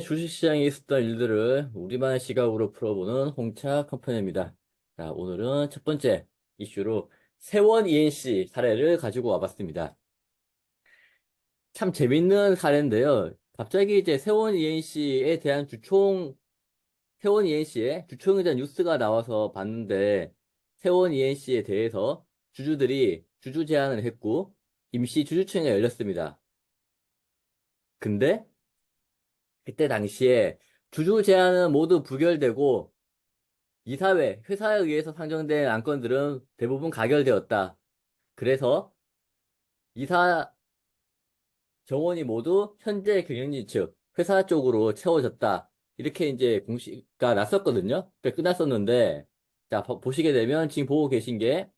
주식시장에 있었던 일들을 우리만의 시각으로 풀어보는 홍차 컴퍼니입니다. 자, 오늘은 첫 번째 이슈로 세원 ENC 사례를 가지고 와봤습니다. 참 재밌는 사례인데요. 갑자기 이제 세원 ENC에 대한 세원 ENC의 주총에 대한 뉴스가 나와서 봤는데, 세원 ENC에 대해서 주주들이 주주 제안을 했고, 임시 주주총회가 열렸습니다. 근데 그때 당시에 주주 제안은 모두 부결되고 이사회, 회사에 의해서 상정된 안건들은 대부분 가결되었다. 그래서 이사 정원이 모두 현재 경영진 측, 회사 쪽으로 채워졌다. 이렇게 이제 공시가 났었거든요. 끝났었는데, 자, 보시게 되면 지금 보고 계신 게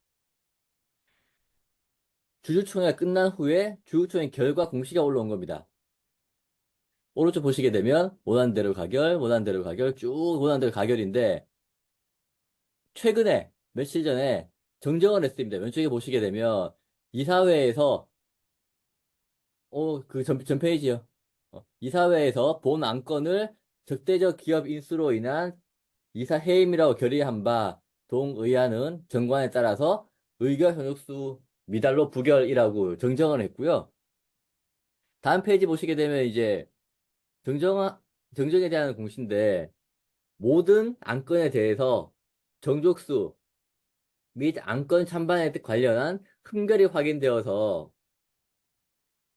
주주총회가 끝난 후에 주주총회 결과 공시가 올라온 겁니다. 오른쪽 보시게 되면 원안대로 가결, 원안대로 가결, 쭉 원안대로 가결인데, 최근에 며칠 전에 정정을 했습니다. 왼쪽에 보시게 되면 이사회에서 그 전 페이지요. 이사회에서 본 안건을 적대적 기업 인수로 인한 이사 해임이라고 결의한 바 동의안은 정관에 따라서 의결 현역수 미달로 부결이라고 정정을 했고요. 다음 페이지 보시게 되면 이제 정정, 정정에 대한 공시인데 모든 안건에 대해서 정족수 및 안건 찬반에 관련한 흠결이 확인되어서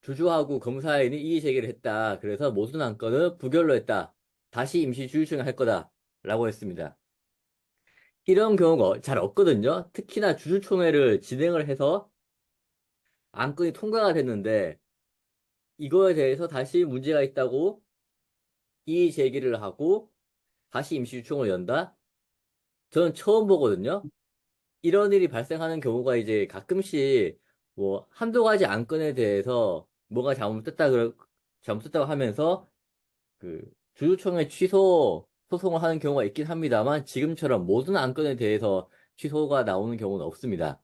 주주하고 검사인이 이의 제기를 했다. 그래서 모든 안건을 부결로 했다. 다시 임시 주주총회 할 거다. 라고 했습니다. 이런 경우가 잘 없거든요. 특히나 주주총회를 진행을 해서 안건이 통과가 됐는데 이거에 대해서 다시 문제가 있다고 이의 제기를 하고 다시 임시 주총을 연다? 저는 처음 보거든요. 이런 일이 발생하는 경우가 이제 가끔씩 뭐 한두 가지 안건에 대해서 뭐가 잘못됐다고 하면서 그 주주총회 취소 소송을 하는 경우가 있긴 합니다만 지금처럼 모든 안건에 대해서 취소가 나오는 경우는 없습니다.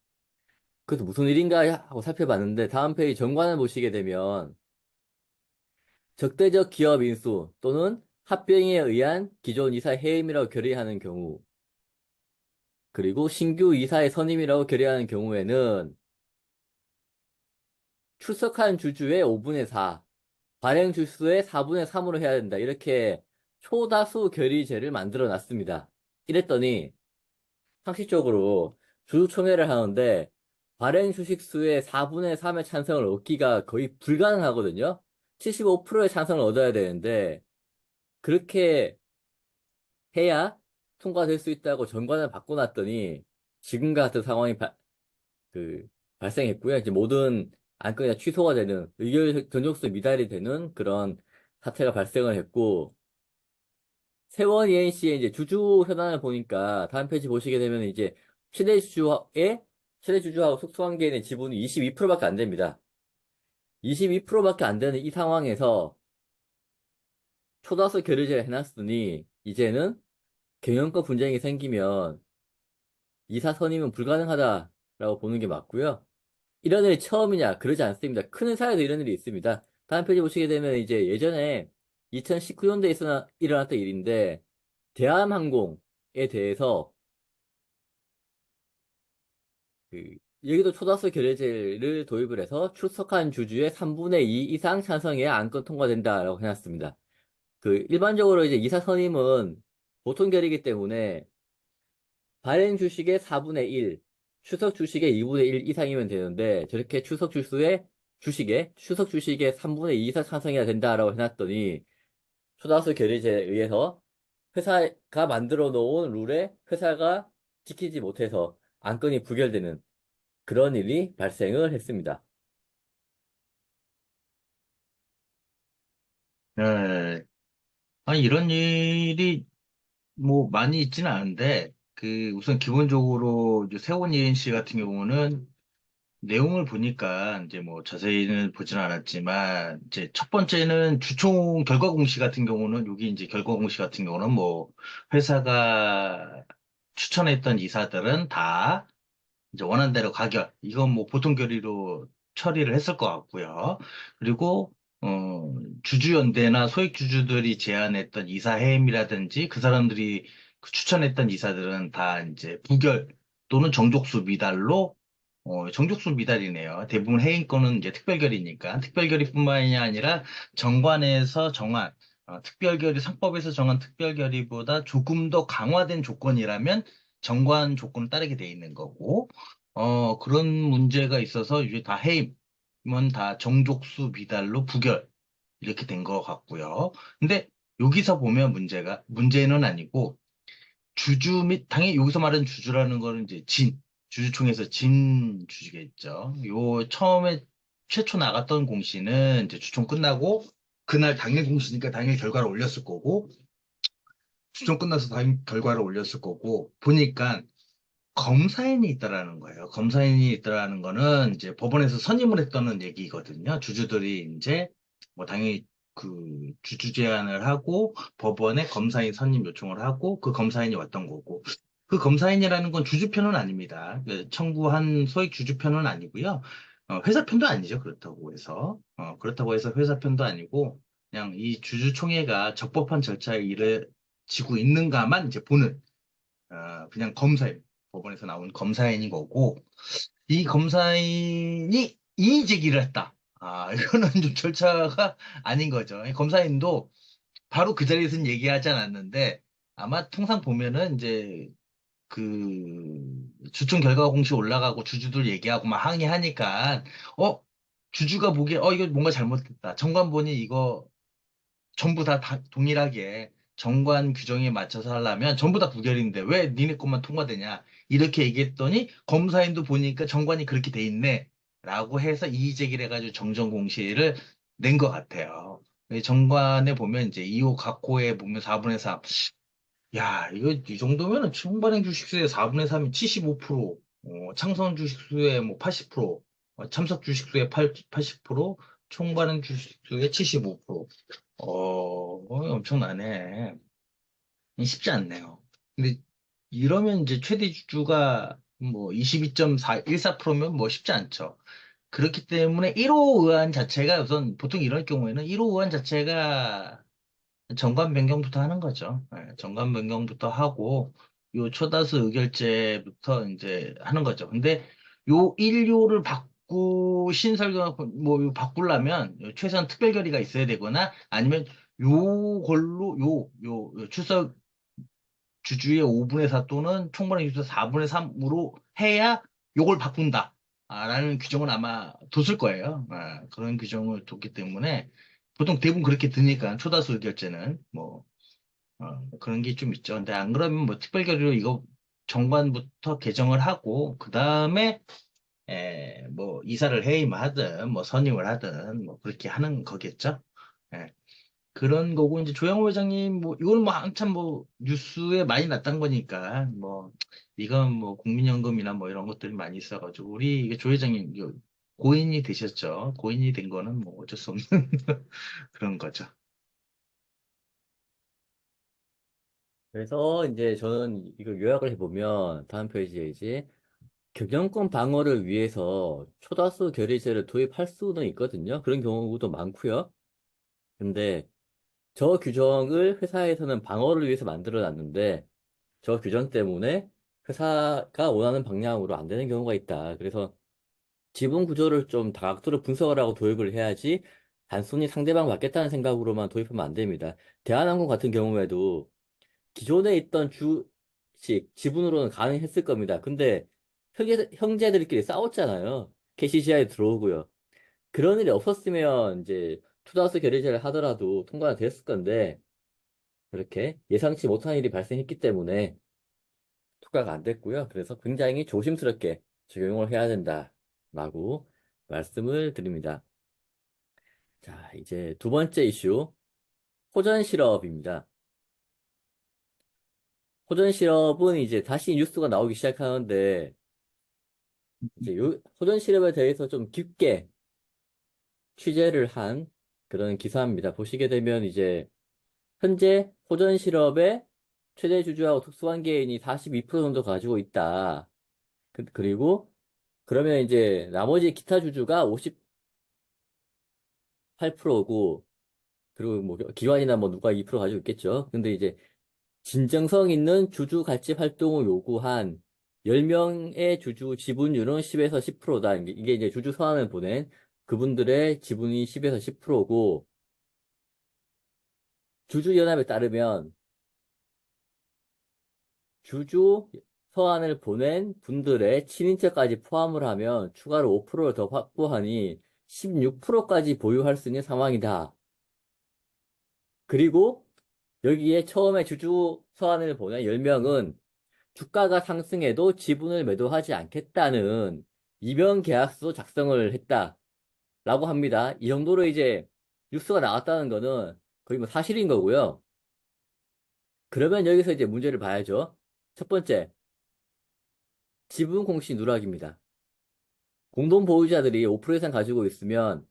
그래서 무슨 일인가 하고 살펴봤는데 다음 페이지 정관을 보시게 되면 적대적 기업 인수 또는 합병에 의한 기존 이사 해임이라고 결의하는 경우 그리고 신규 이사의 선임이라고 결의하는 경우에는 출석한 주주의 5분의 4, 발행 주수의 4분의 3으로 해야 된다. 이렇게 초다수 결의제를 만들어 놨습니다. 이랬더니 상식적으로 주주총회를 하는데 발행 주식수의 4분의 3의 찬성을 얻기가 거의 불가능하거든요. 75%의 찬성을 얻어야 되는데 그렇게 해야 통과될 수 있다고 전관을 바꿔놨더니 지금과 같은 상황이 그, 발생했고요. 이제 모든 안건이 다 취소가 되는 의결 전족수 미달이 되는 그런 사태가 발생을 했고 세원 ENC의 이제 주주 현황을 보니까 다음 페이지 보시게 되면 이제 최대 주주하고 속수관계인의 지분이 22%밖에 안 됩니다. 22%밖에 안 되는 이 상황에서 초다수 결의제를 해놨으니 이제는 경영권 분쟁이 생기면 이사 선임은 불가능하다라고 보는 게 맞고요. 이런 일이 처음이냐? 그러지 않습니다. 큰 회사에도 이런 일이 있습니다. 다음 페이지 보시게 되면 이제 예전에 2019년도에 일어났던 일인데 대한항공에 대해서 그 여기도 초다수 결의제를 도입을 해서 출석한 주주의 3분의 2 이상 찬성해야 안건 통과된다라고 해놨습니다. 일반적으로 이제 이사 선임은 보통 결의이기 때문에 발행 주식의 4분의 1, 추석 주식의 2분의 1 이상이면 되는데 저렇게 추석 주식의 3분의 2 이상 찬성해야 된다라고 해놨더니 초다수 결의제에 의해서 회사가 만들어 놓은 룰에 회사가 지키지 못해서 안건이 부결되는 그런 일이 발생을 했습니다. 네. 아니, 이런 일이 뭐 많이 있지는 않은데, 우선 기본적으로 이제 세원 ENC 같은 경우는 내용을 보니까 이제 뭐 자세히는 보진 않았지만, 이제 첫 번째는 주총 결과 공시 같은 경우는, 여기 이제 결과 공시 같은 경우는 뭐 회사가 추천했던 이사들은 다 이제 원한대로 가결. 이건 뭐 보통 결의로 처리를 했을 것 같고요. 그리고 주주연대나 소액주주들이 제안했던 이사 해임이라든지 그 사람들이 그 추천했던 이사들은 다 이제 부결 또는 정족수 미달로 정족수 미달이네요. 대부분 해임 건은 이제 특별결의니까 특별결의뿐만이 아니라 정관에서 정한 특별결의 상법에서 정한 특별결의보다 조금 더 강화된 조건이라면 정관 조건을 따르게 돼 있는 거고 그런 문제가 있어서 이제 다 해임은 다 정족수 미달로 부결 이렇게 된 것 같고요. 근데 여기서 보면 문제는 아니고 주주 및, 당연히 여기서 말하는 주주라는 거는 이제 주주총회에서 진 주주겠죠. 처음에 최초 나갔던 공시는 이제 주총 끝나고 그날 당일 공시니까 당일 결과를 올렸을 거고, 주총 끝나서 당일 결과를 올렸을 거고, 보니까 검사인이 있다라는 거예요. 검사인이 있다라는 거는 이제 법원에서 선임을 했다는 얘기거든요. 주주들이 이제 뭐 당연히 그 주주 제안을 하고 법원에 검사인 선임 요청을 하고 그 검사인이 왔던 거고 그 검사인이라는 건 주주편은 아닙니다. 그 청구한 소액 주주편은 아니고요. 회사 편도 아니죠. 그렇다고 해서 회사 편도 아니고 그냥 이 주주총회가 적법한 절차에 이르지고 있는가만 이제 보는 그냥 검사인, 법원에서 나온 검사인인 거고, 이 검사인이 이의 제기를 했다. 이거는 좀 절차가 아닌 거죠. 이 검사인도 바로 그 자리에서는 얘기하지 않았는데, 아마 통상 보면은 이제 주총 결과 공시 올라가고 주주들 얘기하고 막 항의하니까, 주주가 보기에, 이거 뭔가 잘못됐다. 정관본이 이거 전부 다 동일하게 정관 규정에 맞춰서 하려면 전부 다 부결인데 왜 니네 것만 통과되냐 이렇게 얘기했더니 검사인도 보니까 정관이 그렇게 돼 있네 라고 해서 이의 제기를 해가지고 정정 공시를 낸 것 같아요. 이 정관에 보면 이제 2호 각호에 보면 4분의 3. 야, 이거 이 정도면은 총발행 주식수의 4분의 3이 75%, 창선 주식수의 뭐 80%, 참석 주식수의 80%, 총발행 주식수의 75%. 엄청나네. 쉽지 않네요. 근데 이러면 이제 최대 주주가 뭐 22.14%면 뭐 쉽지 않죠. 그렇기 때문에 1호 의안 자체가 우선 보통 이럴 경우에는 1호 의안 자체가 정관 변경부터 하는 거죠. 정관 변경부터 하고 요 초다수 의결제부터 이제 하는 거죠. 근데 요 1요를 신설과 뭐 바꾸려면 최소한 특별결의가 있어야 되거나 아니면 요걸로 요 출석 주주의 5분의 4 또는 총괄의 주주 4분의 3으로 해야 요걸 바꾼다. 라는 규정을 아마 뒀을 거예요. 그런 규정을 뒀기 때문에 보통 대부분 그렇게 드니까 초다수 의결제는 뭐 그런 게 좀 있죠. 근데 안 그러면 뭐 특별결의로 이거 정관부터 개정을 하고 그 다음에 뭐 이사를 해임하든 뭐 선임을 하든 뭐 그렇게 하는 거겠죠. 예. 그런 거고 이제 조영호 회장님 뭐 이거는 뭐 한참 뭐 뉴스에 많이 났던 거니까 뭐 이건 뭐 국민연금이나 뭐 이런 것들이 많이 있어가지고 우리 이게 조 회장님 이거 고인이 되셨죠. 고인이 된 거는 뭐 어쩔 수 없는 그런 거죠. 그래서 이제 저는 이거 요약을 해보면 다음 페이지에 이제 경영권 방어를 위해서 초다수 결의제를 도입할 수는 있거든요. 그런 경우도 많고요. 근데 저 규정을 회사에서는 방어를 위해서 만들어 놨는데 저 규정 때문에 회사가 원하는 방향으로 안 되는 경우가 있다. 그래서 지분 구조를 좀 다각도로 분석을 하고 도입을 해야지 단순히 상대방 맞겠다는 생각으로만 도입하면 안 됩니다. 대한항공 같은 경우에도 기존에 있던 주식 지분으로는 가능했을 겁니다. 근데 형제들끼리 싸웠잖아요. KCCI 들어오고요. 그런 일이 없었으면 이제 투자수 결의제를 하더라도 통과가 됐을 건데 그렇게 예상치 못한 일이 발생했기 때문에 통과가 안 됐고요. 그래서 굉장히 조심스럽게 적용을 해야 된다라고 말씀을 드립니다. 자, 이제 두 번째 이슈, 호전 실업입니다. 호전 실업은 이제 다시 뉴스가 나오기 시작하는데 이제 호전 실업에 대해서 좀 깊게 취재를 한 그런 기사입니다. 보시게 되면 이제 현재 호전 실업의 최대 주주하고 특수관계인이 42% 정도 가지고 있다. 그리고 그러면 이제 나머지 기타 주주가 8%고, 그리고 뭐 기관이나 뭐 누가 2% 가지고 있겠죠. 근데 이제 진정성 있는 주주 가치 활동을 요구한 10명의 주주 지분율은 10에서 10%다. 이게 이제 주주 서한을 보낸 그분들의 지분이 10에서 10%고, 주주연합에 따르면 주주 서한을 보낸 분들의 친인척까지 포함을 하면 추가로 5%를 더 확보하니 16%까지 보유할 수 있는 상황이다. 그리고 여기에 처음에 주주 서한을 보낸 10명은 주가가 상승해도 지분을 매도하지 않겠다는 이변 계약서 작성을 했다라고 합니다. 이 정도로 이제 뉴스가 나왔다는 거는 거의 뭐 사실인 거고요. 그러면 여기서 이제 문제를 봐야죠. 첫 번째, 지분 공시 누락입니다. 공동 보유자들이 5% 이상 가지고 있으면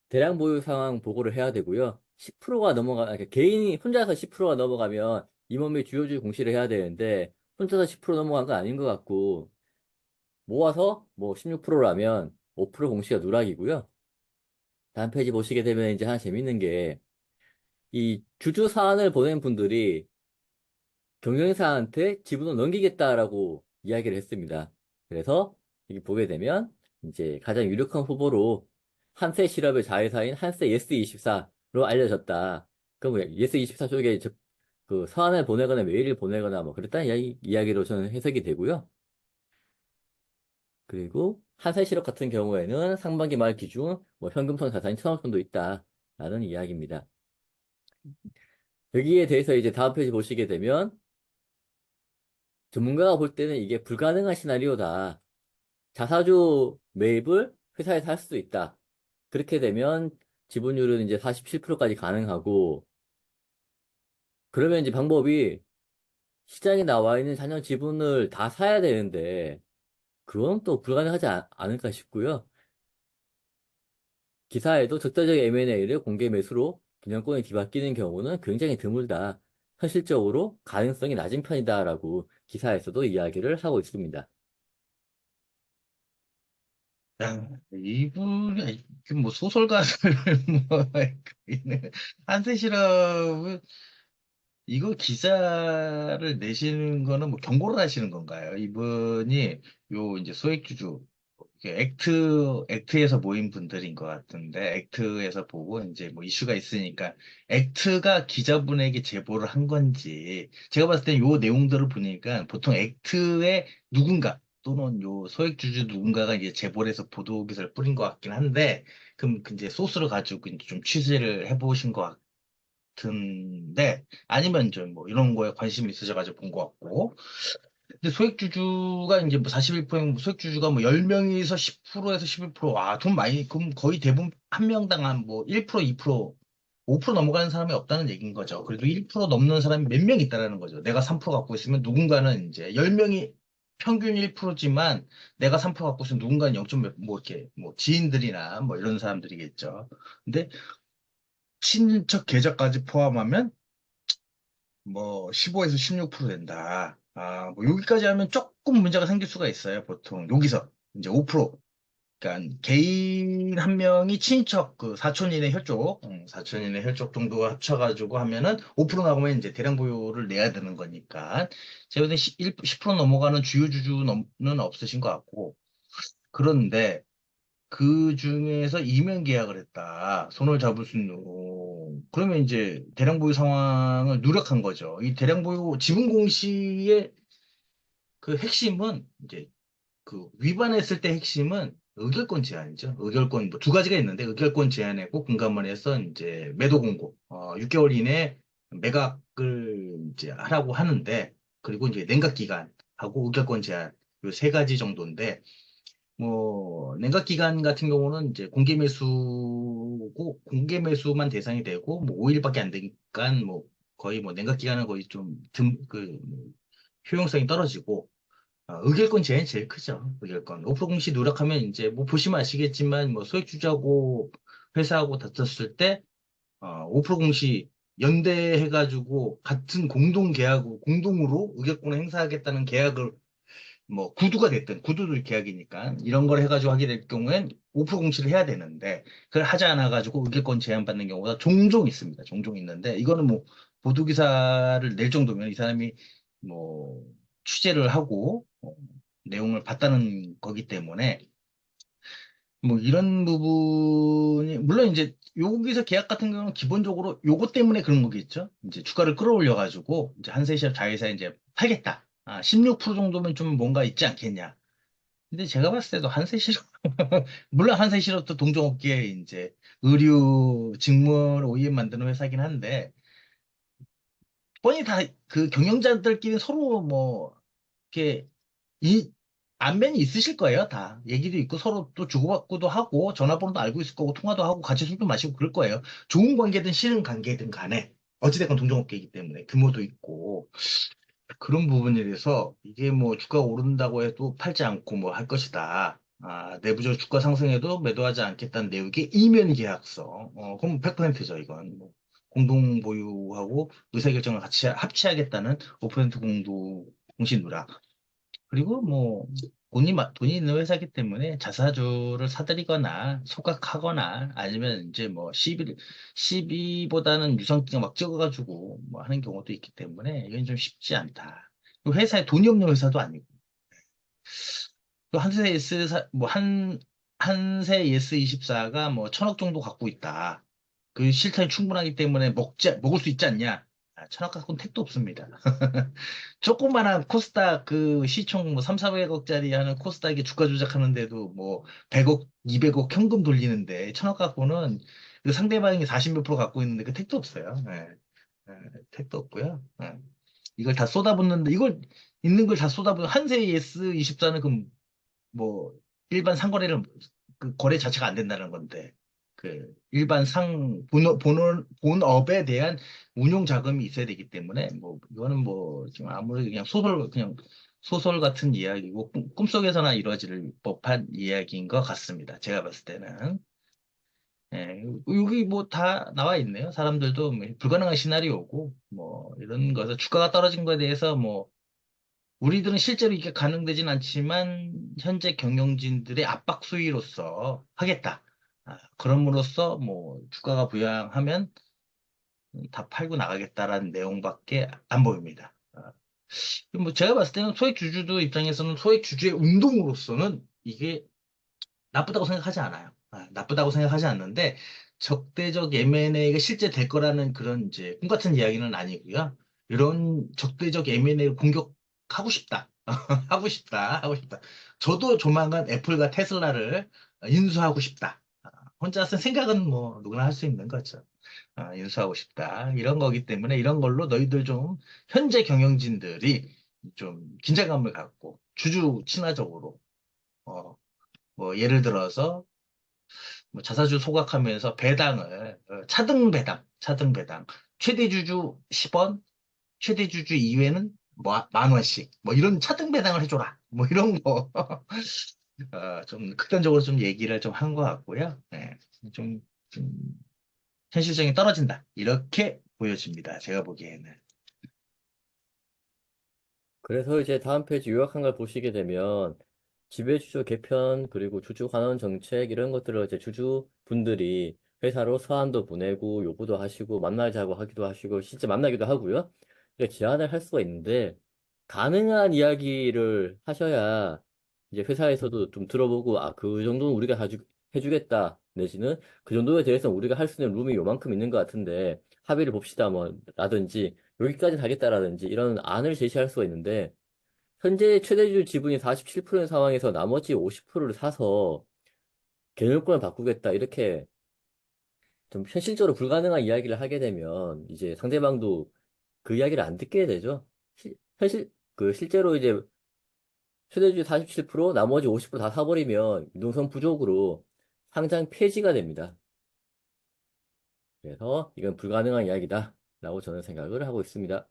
대량 보유 상황 보고를 해야 되고요. 10%가 그러니까 개인이 혼자서 10%가 넘어가면 임원 및 주요주의 공시를 해야 되는데 혼자서 10% 넘어간 건 아닌 것 같고 모아서 뭐 16%라면 5% 공시가 누락이고요. 다음 페이지 보시게 되면 이제 하나 재밌는 게 이 주주 사안을 보낸 분들이 경영사한테 지분을 넘기겠다라고 이야기를 했습니다. 그래서 여기 보게 되면 이제 가장 유력한 후보로 한세 실업의 자회사인 한세 예스24로 알려졌다. 그럼 예스24 쪽에 그 서한을 보내거나 메일을 보내거나 뭐 그랬다는 이야기로 저는 해석이 되고요. 그리고 한세 실업 같은 경우에는 상반기 말 기준 뭐 현금성 자산이 1,000억 정도 있다라는 이야기입니다. 여기에 대해서 이제 다음 페이지 보시게 되면 전문가가 볼 때는 이게 불가능한 시나리오다. 자사주 매입을 회사에서 할 수도 있다. 그렇게 되면 지분율은 이제 47%까지 가능하고, 그러면 이제 방법이 시장에 나와 있는 잔여 지분을 다 사야 되는데, 그건 또 불가능하지 않을까 싶고요. 기사에도 적자적 M&A를 공개 매수로 분양권이 뒤바뀌는 경우는 굉장히 드물다. 현실적으로 가능성이 낮은 편이다라고 기사에서도 이야기를 하고 있습니다. 야, 이분이 뭐 소설가들 뭐 한세 실업은 이거 기사를 내시는 거는 뭐 경고를 하시는 건가요? 이분이 요 이제 소액주주 이게 액트에서 모인 분들인 것 같은데 액트에서 보고 이제 뭐 이슈가 있으니까 액트가 기자분에게 제보를 한 건지 제가 봤을 때 요 내용들을 보니까 보통 액트의 누군가 또는 요 소액주주 누군가가 이제 제보를 해서 보도 기사를 뿌린 것 같긴 한데 그럼 그 이제 소스를 가지고 이제 좀 취재를 해보신 것 같은데 아니면 좀 뭐 이런 거에 관심이 있으셔가지고 본 것 같고 근데 소액주주가 이제 뭐 41%면 소액주주가 뭐 10명에서 10%에서 11%, 와, 돈 많이, 그럼 거의 대부분 한 명당 한 뭐 1%, 2%, 5% 넘어가는 사람이 없다는 얘기인 거죠. 그래도 1% 넘는 사람이 몇 명 있다라는 거죠. 내가 3% 갖고 있으면 누군가는 이제 10명이 평균 1%지만 내가 3% 갖고 있으면 누군가는 0. 뭐 이렇게 뭐 지인들이나 뭐 이런 사람들이겠죠. 근데 친인척 계좌까지 포함하면 뭐 15에서 16% 된다. 아, 뭐 여기까지 하면 조금 문제가 생길 수가 있어요. 보통 여기서 이제 5%. 그러니까 개인 한 명이 친척 그 사촌인의 혈족, 사촌인의 혈족 정도 합쳐가지고 하면은 5% 나오면 이제 대량 보유를 내야 되는 거니까 제가 볼때 10% 넘어가는 주요 주주는 없으신 것 같고 그런데 그 중에서 이면 계약을 했다. 손을 잡을 수 있는. 그러면 이제 대량 보유 상황을 누락한 거죠. 이 대량 보유 지분 공시의 그 핵심은 이제 그 위반했을 때 핵심은 의결권 제한이죠. 의결권 뭐 두 가지가 있는데 의결권 제한했고 공감을 해서 이제 매도 공고 6개월 이내 매각을 이제 하라고 하는데 그리고 이제 냉각 기간하고 의결권 제한 요 세 가지 정도인데 뭐 냉각 기간 같은 경우는 이제 공개 매수고 공개 매수만 대상이 되고 뭐 5일밖에 안 되니까 뭐 거의 뭐 냉각 기간은 거의 좀그 효용성이 떨어지고 의결권 제한이 제일 크죠. 의결권 5% 공시 누락하면 이제 뭐 보시면 아시겠지만 뭐 소액주주하고 회사하고 다퉜을 때 5% 공시 연대해가지고 같은 공동 계약으로 공동으로 의결권을 행사하겠다는 계약을 뭐 구두가 됐든 구두도 계약이니까 이런 걸 해가지고 하게 될 경우엔 5% 공시를 해야 되는데 그걸 하지 않아 가지고 의결권 제한받는 경우가 종종 있습니다. 종종 있는데 이거는 뭐 보도 기사를 낼 정도면 이 사람이 뭐 취재를 하고 내용을 봤다는 거기 때문에 뭐 이런 부분이 물론 이제 여기서 계약 같은 경우는 기본적으로 요거 때문에 그런 거겠죠. 이제 주가를 끌어올려 가지고 이제 한세시럽 자회사 이제 팔겠다. 16% 정도면 좀 뭔가 있지 않겠냐. 근데 제가 봤을 때도 한세시럽 물론 한세시럽도 동종업계에 이제 의류 직물 OEM 만드는 회사긴 한데 뻔히 다 그 경영자들끼리 서로 뭐 이렇게 이 안면이 있으실 거예요, 다. 얘기도 있고 서로 또 주고받고도 하고 전화번호도 알고 있을 거고 통화도 하고 같이 술도 마시고 그럴 거예요. 좋은 관계든 싫은 관계든 간에 어찌됐건 동종업계이기 때문에 규모도 있고 그런 부분에 대해서 이게 뭐 주가가 오른다고 해도 팔지 않고 뭐 할 것이다. 내부적으로 주가 상승해도 매도하지 않겠다는 내용의 이면 계약서. 그럼 100%죠, 이건. 뭐 공동 보유하고 의사결정을 같이 합치하겠다는 5% 공동 공시 누락. 그리고 뭐 돈이 있는 회사기 때문에 자사주를 사들이거나 소각하거나 아니면 이제 뭐 시비보다는 유성기가 막 찍어가지고 뭐 하는 경우도 있기 때문에 이건 좀 쉽지 않다. 또 회사에 돈이 없는 회사도 아니고 또 한세 S 한세 S24가 뭐 1,000억 정도 갖고 있다. 그 실탄이 충분하기 때문에 먹을 수 있지 않냐? 1,000억 갖고는 택도 없습니다. 조그마한 코스닥 그 시총 뭐 3, 400억짜리 하는 코스닥이 주가 조작하는데도 뭐 100억, 200억 현금 돌리는데 1,000억 갖고는 그 상대방이 40 몇 프로 갖고 있는데 그 택도 없어요. 예. 예, 택도 없고요. 예. 이걸 다 쏟아붓는데 이걸 있는 걸 다 쏟아붓는 한세 S24는 그 뭐 일반 상거래를 그 거래 자체가 안 된다는 건데 그 일반 본업에 대한 운용 자금이 있어야 되기 때문에 뭐 이거는 뭐 지금 아무리 그냥 소설 같은 이야기고 꿈속에서나 이루어질 법한 이야기인 것 같습니다. 제가 봤을 때는. 예, 여기 뭐 다 나와 있네요. 사람들도 뭐 불가능한 시나리오고 뭐 이런 거에서 주가가 떨어진 거에 대해서 뭐 우리들은 실제로 이게 가능되진 않지만 현재 경영진들의 압박 수위로서 하겠다. 그럼으로써 뭐 주가가 부양하면 다 팔고 나가겠다라는 내용밖에 안 보입니다. 뭐 제가 봤을 때는 소액 주주도 입장에서는 소액 주주의 운동으로서는 이게 나쁘다고 생각하지 않아요. 나쁘다고 생각하지 않는데 적대적 M&A가 실제 될 거라는 그런 이제 꿈 같은 이야기는 아니고요. 이런 적대적 M&A를 공격하고 싶다. 하고 싶다. 하고 싶다. 저도 조만간 애플과 테슬라를 인수하고 싶다. 혼자 쓴 생각은 뭐 누구나 할 수 있는 거죠. 인수하고 싶다. 이런 거기 때문에 이런 걸로 너희들 좀 현재 경영진들이 좀 긴장감을 갖고 주주 친화적으로 어, 뭐 예를 들어서 뭐 자사주 소각하면서 배당을 차등 배당 최대 주주 10원 최대 주주 이외는 뭐 만 원씩 뭐 이런 차등 배당을 해줘라 뭐 이런 거 좀 극단적으로 좀 얘기를 좀 한 것 같고요. 네, 좀 현실성이 떨어진다 이렇게 보여집니다. 제가 보기에는. 그래서 이제 다음 페이지 요약한 걸 보시게 되면 지배주주 개편 그리고 주주 환원 정책 이런 것들을 이제 주주분들이 회사로 서한도 보내고 요구도 하시고 만나자고 하기도 하시고 실제 만나기도 하고요. 이렇게 제안을 할 수가 있는데 가능한 이야기를 하셔야 이제 회사에서도 좀 들어보고 그 정도는 우리가 해주겠다 내지는 그 정도에 대해서 우리가 할 수 있는 룸이 요만큼 있는 것 같은데 합의를 봅시다 뭐 라든지 여기까지 가겠다라든지 이런 안을 제시할 수가 있는데 현재 최대주 지분이 47%인 상황에서 나머지 50%를 사서 개념권을 바꾸겠다 이렇게 좀 현실적으로 불가능한 이야기를 하게 되면 이제 상대방도 그 이야기를 안 듣게 되죠. 실제로 이제 최대주주 47% 나머지 50%다 사버리면 유동성 부족으로 상장 폐지가 됩니다. 그래서 이건 불가능한 이야기다 라고 저는 생각을 하고 있습니다.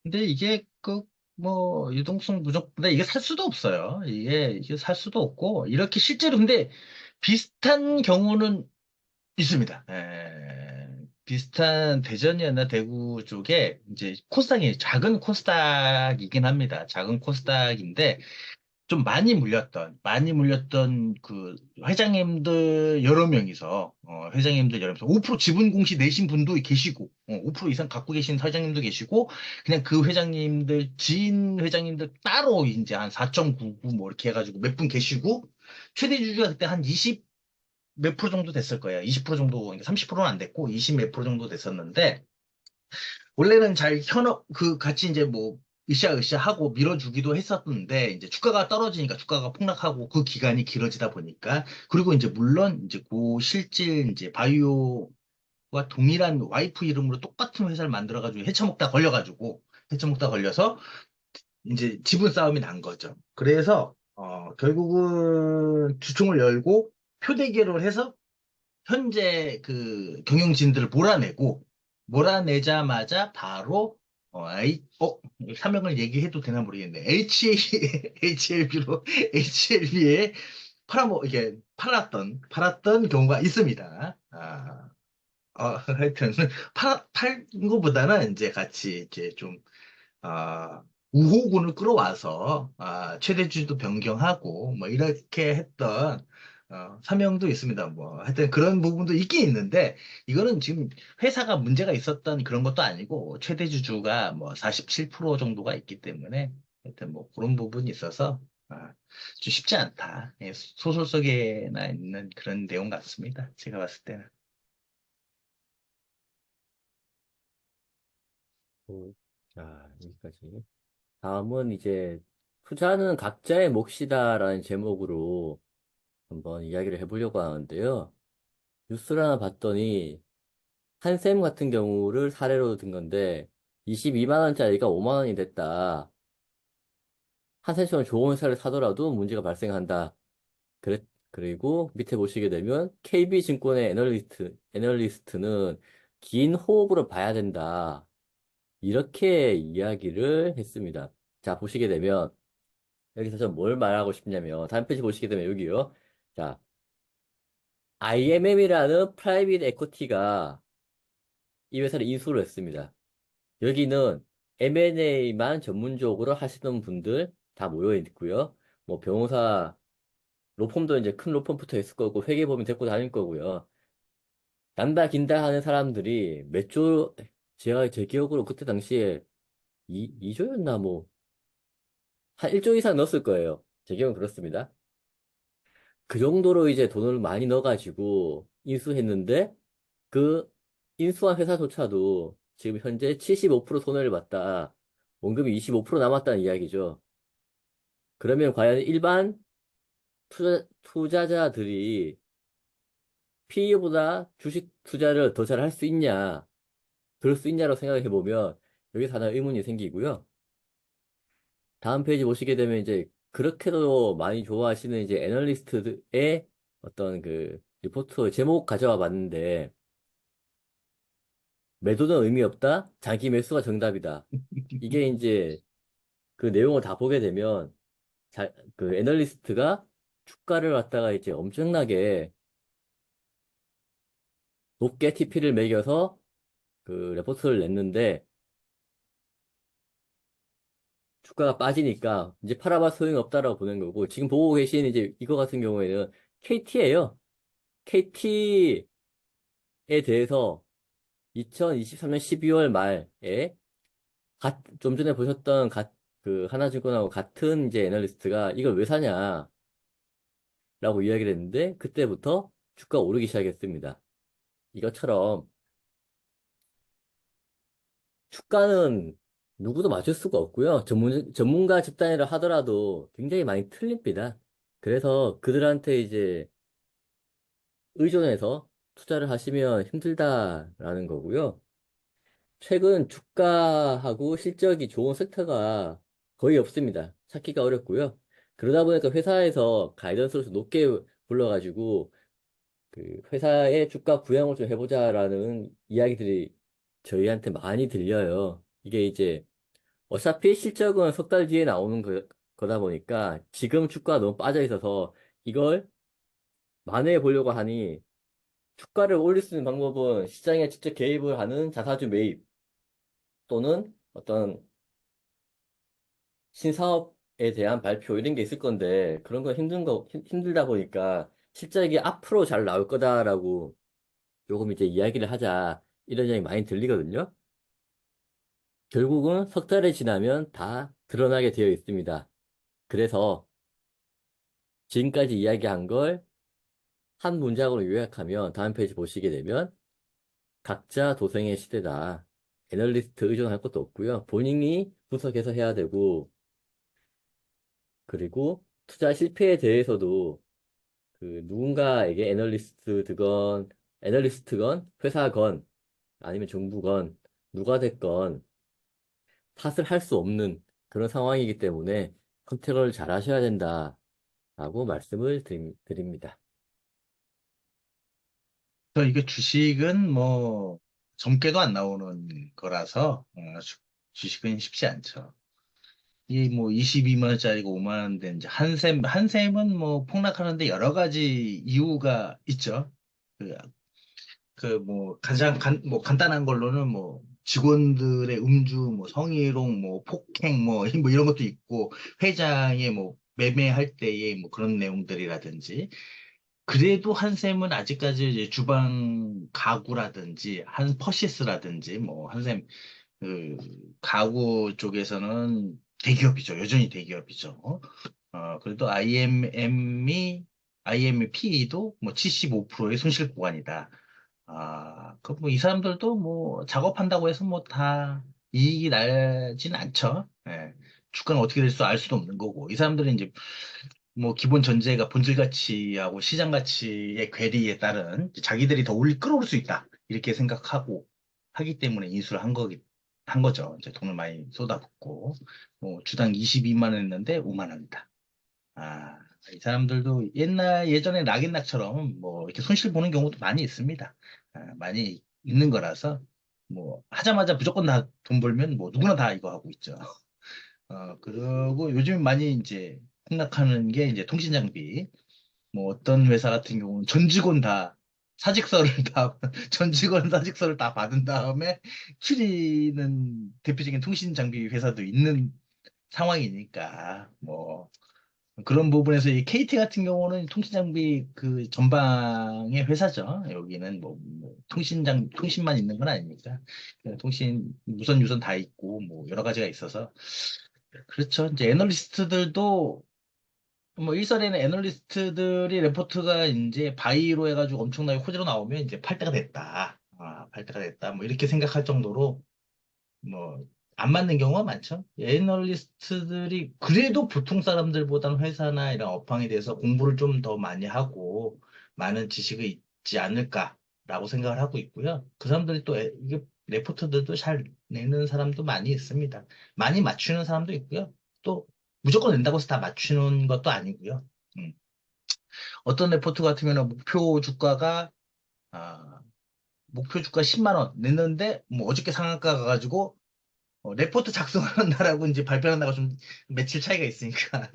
근데 이게 그 뭐 유동성 부족보다 이게 살 수도 없어요. 이게 살 수도 없고 이렇게 실제로 근데 비슷한 경우는 있습니다. 예. 비슷한 대전이었나 대구 쪽에 이제 코스닥이 작은 코스닥이긴 합니다. 작은 코스닥인데 좀 많이 물렸던 그 회장님들 여러 명이서, 회장님들 여러 명이서 5% 지분 공시 내신 분도 계시고, 5% 이상 갖고 계신 회장님도 계시고, 그냥 그 회장님들, 지인 회장님들 따로 이제 한 4.99 뭐 이렇게 해가지고 몇 분 계시고, 최대 주주가 그때 한 20 몇 프로 정도 됐을 거예요. 20% 정도, 그러니까 30%는 안 됐고, 20 몇 프로 정도 됐었는데, 원래는 잘 같이 이제 뭐, 으쌰으쌰 하고 밀어주기도 했었는데, 이제 주가가 떨어지니까 주가가 폭락하고 그 기간이 길어지다 보니까, 그리고 이제 물론 이제 고 실질 이제 바이오와 동일한 와이프 이름으로 똑같은 회사를 만들어가지고 헤쳐먹다 걸려서 이제 지분 싸움이 난 거죠. 그래서, 결국은 주총을 열고 표대결을 해서 현재 그 경영진들을 몰아내자마자 바로 사명을 얘기해도 되나 모르겠네. HLB로 HLB에 이게 팔았던 경우가 있습니다. 하여튼 팔 것보다는 이제 같이 이렇게 좀 우호군을 끌어와서, 최대주주도 변경하고, 뭐, 이렇게 했던, 사명도 있습니다. 뭐, 하여튼 그런 부분도 있긴 있는데, 이거는 지금 회사가 문제가 있었던 그런 것도 아니고, 최대주주가 뭐, 47% 정도가 있기 때문에, 하여튼 뭐, 그런 부분이 있어서, 좀 쉽지 않다. 예, 소설 속에나 있는 그런 내용 같습니다. 제가 봤을 때는. 자, 여기까지. 다음은 이제 투자는 각자의 몫이다라는 제목으로 한번 이야기를 해보려고 하는데요. 뉴스를 하나 봤더니 한샘 같은 경우를 사례로 든 건데 22만 원짜리가 5만 원이 됐다. 한샘처럼 좋은 회사를 사더라도 문제가 발생한다. 그리고 밑에 보시게 되면 KB증권의 애널리스트는 긴 호흡으로 봐야 된다. 이렇게 이야기를 했습니다. 자, 보시게 되면 여기서 좀 뭘 말하고 싶냐면 다음 페이지 보시게 되면 여기요. 자, IMM이라는 프라이빗 에코티가 이 회사를 인수를 했습니다. 여기는 M&A만 전문적으로 하시는 분들 다 모여 있고요. 뭐 변호사, 로펌도 이제 큰 로펌부터 있을 거고 회계법인 데리고 다닐 거고요. 난다 긴다 하는 사람들이 몇 조, 제가 제 기억으로 그때 당시에 2조였나 뭐 한 1조 이상 넣었을 거예요. 제 기억은 그렇습니다. 그 정도로 이제 돈을 많이 넣어가지고 인수했는데 그 인수한 회사조차도 지금 현재 75% 손해를 봤다. 원금이 25% 남았다는 이야기죠. 그러면 과연 일반 투자자들이 PE보다 주식 투자를 더 잘 할 수 있냐? 그럴 수 있냐고 생각해 보면 여기서 하나 의문이 생기고요. 다음 페이지 보시게 되면 이제 그렇게도 많이 좋아하시는 이제 애널리스트의 어떤 그 리포트 제목 가져와 봤는데 매도는 의미 없다. 장기 매수가 정답이다. 이게 이제 그 내용을 다 보게 되면 그 애널리스트가 주가를 갖다가 이제 엄청나게 높게 TP를 매겨서 그 레포트를 냈는데 주가가 빠지니까 이제 팔아봐 소용이 없다라고 보는 거고 지금 보고 계신 이제 이거 같은 경우에는 KT예요. KT에 대해서 2023년 12월 말에 좀 전에 보셨던 그 하나증권하고 같은 이제 애널리스트가 이걸 왜 사냐라고 이야기를 했는데 그때부터 주가가 오르기 시작했습니다. 이것처럼 주가는 누구도 맞출 수가 없고요. 전문가 집단이라 하더라도 굉장히 많이 틀립니다. 그래서 그들한테 이제 의존해서 투자를 하시면 힘들다라는 거고요. 최근 주가하고 실적이 좋은 섹터가 거의 없습니다. 찾기가 어렵고요. 그러다 보니까 회사에서 가이던스를 좀 높게 불러가지고 그 회사의 주가 부양을 좀 해보자라는 이야기들이 저희한테 많이 들려요. 이게 이제 어차피 실적은 석 달 뒤에 나오는 거다 보니까 지금 주가가 너무 빠져 있어서 이걸 만회해 보려고 하니 주가를 올릴 수 있는 방법은 시장에 직접 개입을 하는 자사주 매입 또는 어떤 신사업에 대한 발표 이런 게 있을 건데 그런 거 힘들다 보니까 실제 이게 앞으로 잘 나올 거다라고 조금 이제 이야기를 하자 이런 얘기 많이 들리거든요. 결국은 석 달이 지나면 다 드러나게 되어 있습니다. 그래서 지금까지 이야기한 걸 한 문장으로 요약하면 다음 페이지 보시게 되면 각자 도생의 시대다. 애널리스트 의존할 것도 없고요. 본인이 분석해서 해야 되고 그리고 투자 실패에 대해서도 그 누군가에게 애널리스트건 회사건 아니면 정부건 누가 됐건 탓을 할 수 없는 그런 상황이기 때문에 컨트롤을 잘 하셔야 된다라고 말씀을 드립니다. 이게 주식은 뭐 점괘도 안 나오는 거라서 주식은 쉽지 않죠. 이 뭐 22만 원짜리가 5만 원 된 이제 한샘은 뭐 폭락하는데 여러 가지 이유가 있죠. 그, 뭐 가장 뭐 간단한 걸로는 뭐 직원들의 음주, 뭐 성희롱, 뭐 폭행, 뭐, 뭐 이런 것도 있고 회장의 뭐 매매할 때의 뭐 그런 내용들이라든지 그래도 한샘은 아직까지 이제 주방 가구라든지 한 퍼시스라든지 뭐 한샘 그 가구 쪽에서는 대기업이죠. 여전히 대기업이죠. 그래도 IMP도 뭐 75%의 손실 구간이다. 그 뭐 이 사람들도 뭐 작업한다고 해서 뭐 다 이익이 나진 않죠. 예. 주가는 어떻게 될 수 알 수도 없는 거고. 이 사람들은 이제 뭐 기본 전제가 본질 가치하고 시장 가치의 괴리에 따른 자기들이 더 끌어올 수 있다. 이렇게 생각하고 하기 때문에 인수를 한 거죠. 이제 돈을 많이 쏟아붓고. 뭐 주당 22만 원 했는데 5만 원이다. 아, 이 사람들도 예전에 락인락처럼 뭐 이렇게 손실 보는 경우도 많이 있습니다. 많이 있는 거라서 뭐 하자마자 무조건 다 돈 벌면 뭐 누구나 다 이거 하고 있죠. 그리고 요즘 많이 이제 폭락하는 게 이제 통신 장비. 뭐 어떤 회사 같은 경우는 전 직원 다 사직서를 다, 전 직원 사직서를 다 받은 다음에 추리는 대표적인 통신 장비 회사도 있는 상황이니까, 뭐, 그런 부분에서 이 KT 같은 경우는 통신 장비 그 전방의 회사죠. 여기는 뭐 통신만 있는 건 아니니까. 통신, 무선, 유선 다 있고, 뭐, 여러 가지가 있어서. 그렇죠. 이제 애널리스트들도 뭐 일설에는 애널리스트들이 레포트가 이제 바이로 해가지고 엄청나게 호재로 나오면 이제 팔 때가 됐다. 팔 때가 됐다. 뭐 이렇게 생각할 정도로 뭐 안 맞는 경우가 많죠. 애널리스트들이 그래도 보통 사람들보다는 회사나 이런 업황에 대해서 공부를 좀 더 많이 하고 많은 지식이 있지 않을까라고 생각을 하고 있고요. 그 사람들이 또 이게 레포트들도 잘 내는 사람도 많이 있습니다. 많이 맞추는 사람도 있고요. 또 무조건 낸다고 해서 다 맞추는 것도 아니고요. 음. 어떤 레포트 같은 경우는 아, 목표 주가 10만 원 냈는데 뭐 어저께 상한가 가가지고 레포트 작성하는 날하고 이제 발표하는 날하고 좀 며칠 차이가 있으니까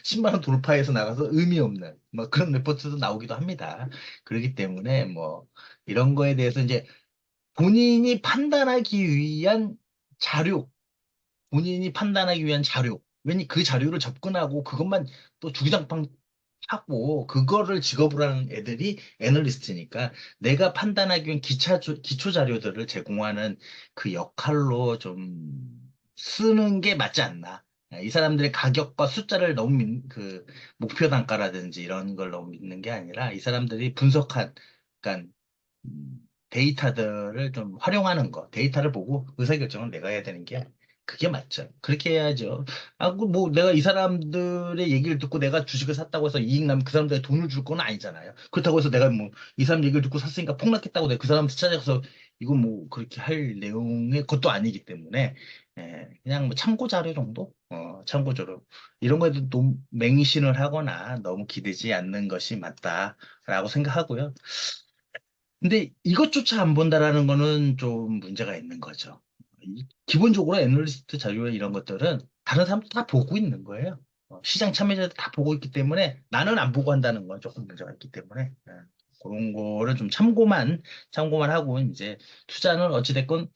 10만 원 돌파해서 나가서 의미 없는 뭐 그런 레포트도 나오기도 합니다. 그렇기 때문에 뭐 이런 거에 대해서 이제 본인이 판단하기 위한 자료, 본인이 판단하기 위한 자료. 왜냐 그 자료를 접근하고 그것만 또 주구장창 하고 그거를 직업으로 하는 애들이 애널리스트니까 내가 판단하기 위한 기초 자료들을 제공하는 그 역할로 좀 쓰는 게 맞지 않나. 이 사람들의 가격과 숫자를 너무 그 목표 단가라든지 이런 걸 너무 믿는 게 아니라 이 사람들이 분석한 그러니까 데이터들을 좀 활용하는 거, 데이터를 보고 의사결정을 내가 해야 되는 게 그게 맞죠. 그렇게 해야죠. 뭐 내가 이 사람들의 얘기를 듣고 내가 주식을 샀다고 해서 이익 나면 그 사람들에게 돈을 줄 건 아니잖아요. 그렇다고 해서 내가 뭐 이 사람 얘기를 듣고 샀으니까 폭락했다고 내가 그 사람 찾아가서 이거 뭐 그렇게 할 내용의 것도 아니기 때문에 그냥 뭐 참고 자료 정도? 참고 자료. 이런 거에도 너무 맹신을 하거나 너무 기대지 않는 것이 맞다라고 생각하고요. 근데 이것조차 안 본다라는 거는 좀 문제가 있는 거죠. 기본적으로 애널리스트 자료 이런 것들은 다른 사람도 다 보고 있는 거예요. 시장 참여자들 다 보고 있기 때문에 나는 안 보고 한다는 건 조금 문제가 있기 때문에. 그런 거를 좀 참고만 하고, 이제 투자는 어찌됐건,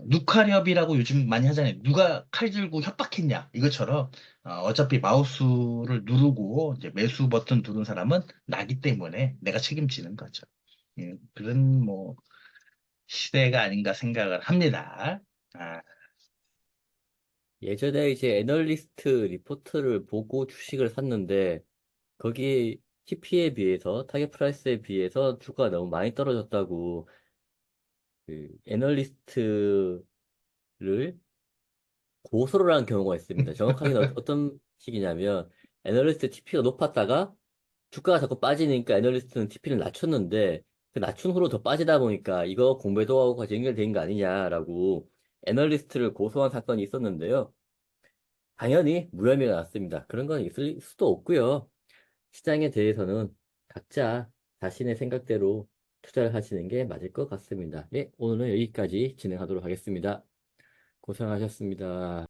누카렵이라고 요즘 많이 하잖아요. 누가 칼 들고 협박했냐. 이것처럼, 어차피 마우스를 누르고, 이제 매수 버튼 누른 사람은 나기 때문에 내가 책임지는 거죠. 그런 뭐, 시대가 아닌가 생각을 합니다. 아, 예전에 이제 애널리스트 리포트를 보고 주식을 샀는데, 거기 TP에 비해서, 타겟 프라이스에 비해서 주가가 너무 많이 떨어졌다고, 그 애널리스트를 고소를 한 경우가 있습니다. 정확하게는 어떤 식이냐면, 애널리스트 TP가 높았다가, 주가가 자꾸 빠지니까 애널리스트는 TP를 낮췄는데, 그 낮춘 후로 더 빠지다 보니까, 이거 공매도하고 같이 연결된 거 아니냐라고, 애널리스트를 고소한 사건이 있었는데요. 당연히 무혐의가 났습니다. 그런 건 있을 수도 없고요. 시장에 대해서는 각자 자신의 생각대로 투자를 하시는 게 맞을 것 같습니다. 예, 오늘은 여기까지 진행하도록 하겠습니다. 고생하셨습니다.